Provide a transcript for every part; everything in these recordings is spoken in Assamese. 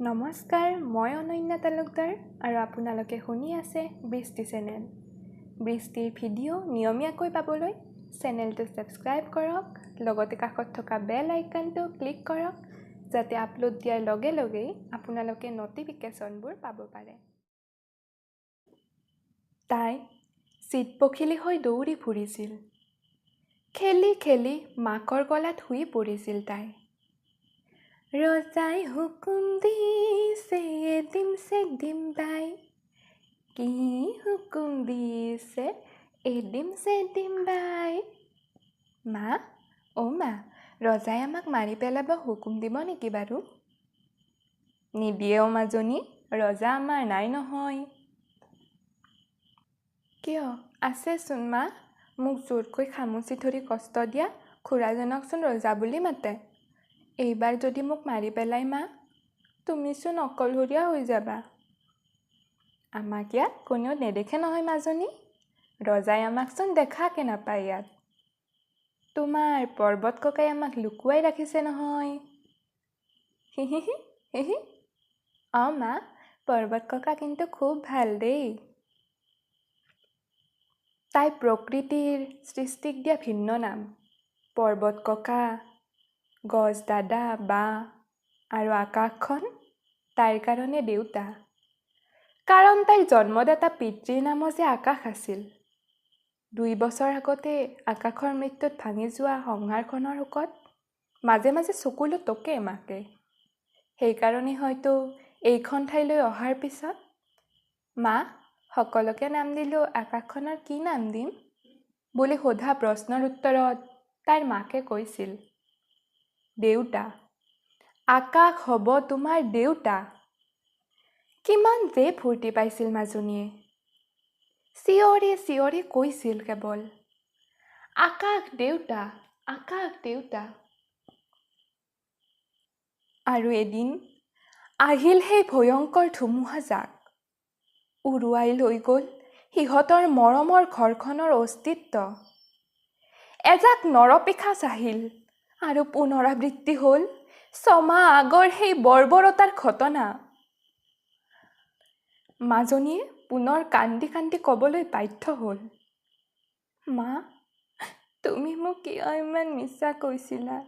নমস্কাৰ, মই অনন্যা তালুকদাৰ আৰু আপোনালোকে শুনি আছে বৃষ্টি চেনেল। বৃষ্টিৰ ভিডিঅ' নিয়মীয়াকৈ পাবলৈ চেনেলটো ছাবস্ক্ৰাইব কৰক, লগতে কাষত থকা বেল আইকনটো ক্লিক কৰক যাতে আপলোড দিয়াৰ লগে লগেই আপোনালোকে নটিফিকেশ্যনবোৰ পাব পাৰে। তাই চিত পখিলি হৈ দৌৰি ফুৰিছিল। খেলি খেলি মাকৰ গলাত শুই পৰিছিল তাই। ৰজাই হুকুম দিছে এডিম চেডিম বাই, কি হুকুম দিছে এডিম চেডিম বাই। মা, অ' মা, ৰজাই আমাক মাৰি পেলাব হুকুম দিব নেকি বাৰু? নিদিয়ে অ' মাজনী, ৰজা আমাৰ নাই নহয়। কিয়, আছেচোন মা, মোক জোৰকৈ খামুচি ধৰি কষ্ট দিয়া খুৰাজনকচোন ৰজা বুলি মাতে। এইবাৰ যদি মোক মাৰি পেলাই মা, তুমিচোন অকলশৰীয়া হৈ যাবা। আমাক ইয়াত কোনেও নেদেখে নহয় মাজনী, ৰজাই আমাকচোন দেখাকে নাপায় ইয়াত। তোমাৰ পৰ্বত ককাই আমাক লুকুৱাই ৰাখিছে নহয়। হি হি হি। অঁ মা, পৰ্বত ককা কিন্তু খুব ভাল দেই। তাই প্ৰকৃতিৰ সৃষ্টিক দিয়া ভিন্ন নাম। পৰ্বত ককা, গছ দাদা বা আৰু আকাশখন তাইৰ কাৰণে দেউতা। কাৰণ তাইৰ জন্মদাতা পিতৃৰ নামো যে আকাশ আছিল। 2 বছৰ আগতে আকাশৰ মৃত্যুত ভাঙি যোৱা সংসাৰখনৰ শোকত মাজে মাজে চকুলো টকে মাকে। সেইকাৰণে হয়তো এইখন ঠাইলৈ অহাৰ পিছত মা, সকলোকে নাম দিলোঁ, আকাশখনৰ কি নাম দিম বুলি সোধা প্ৰশ্নৰ উত্তৰত তাইৰ মাকে কৈছিল, দেউতা, আকাশ হ'ব তোমাৰ দেউতা। কিমান যে ফূৰ্তি পাইছিল মাজনীয়ে। চিঞৰি চিঞৰি কৈছিল কেৱল, আকাশ দেউতা, আকাশ দেউতা। আৰু এদিন আহিল সেই ভয়ংকৰ ধুমুহাজাক, উৰুৱাই লৈ গ'ল সিহঁতৰ মৰমৰ ঘৰখনৰ অস্তিত্ব। এজাক নৰপিশাচ আহিল আৰু পুনৰাবৃত্তি হ'ল 6 মাহ আগৰ সেই বৰ্বৰতাৰ ঘটনা। মাজনীয়ে পুনৰ কান্দি কান্দি ক'বলৈ বাধ্য হ'ল, মা, তুমি মোক কিয় ইমান মিছা কৈছিলা?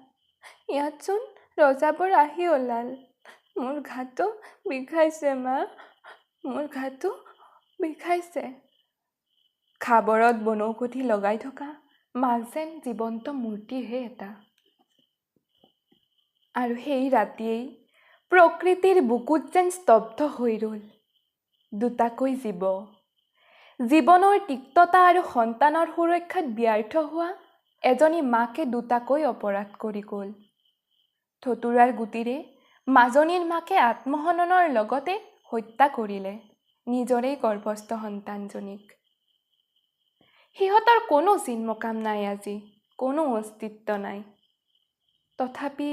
ইয়াতচোন ৰজাবোৰ আহি ওলাল। মোৰ গাটো বিষাইছে মা, মোৰ গাটো বিষাইছে। খাবৰত বনৌষধি লগাই থকা মাক যেন জীৱন্ত মূৰ্তিহে এটা। আৰু সেই ৰাতিয়েই প্ৰকৃতিৰ বুকুত যেন স্তব্ধ হৈ ৰ'ল 2টাকৈ জীৱ। জীৱনৰ তিক্ততা আৰু সন্তানৰ সুৰক্ষাত ব্যৰ্থ হোৱা এজনী মাকে 2টাকৈ অপৰাধ কৰি গ'ল। থতুৰাৰ গুটিৰে মাজনীৰ মাকে আত্মহননৰ লগতে হত্যা কৰিলে নিজৰেই গৰ্ভস্থ সন্তানজনীক। সিহঁতৰ কোনো চিন-মকাম নাই আজি, কোনো অস্তিত্ব নাই। তথাপি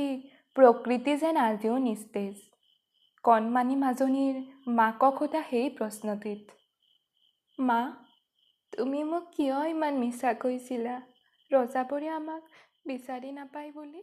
প্ৰকৃতি যেন আজিও নিস্তেজ। কণমানি মাজনীৰ মাকক সোধা সেই প্ৰশ্নটিত, মা, তুমি মোক কিয় ইমান মিছা কৈছিলা ৰজাবোৰে আমাক বিচাৰি নাপায় বুলি?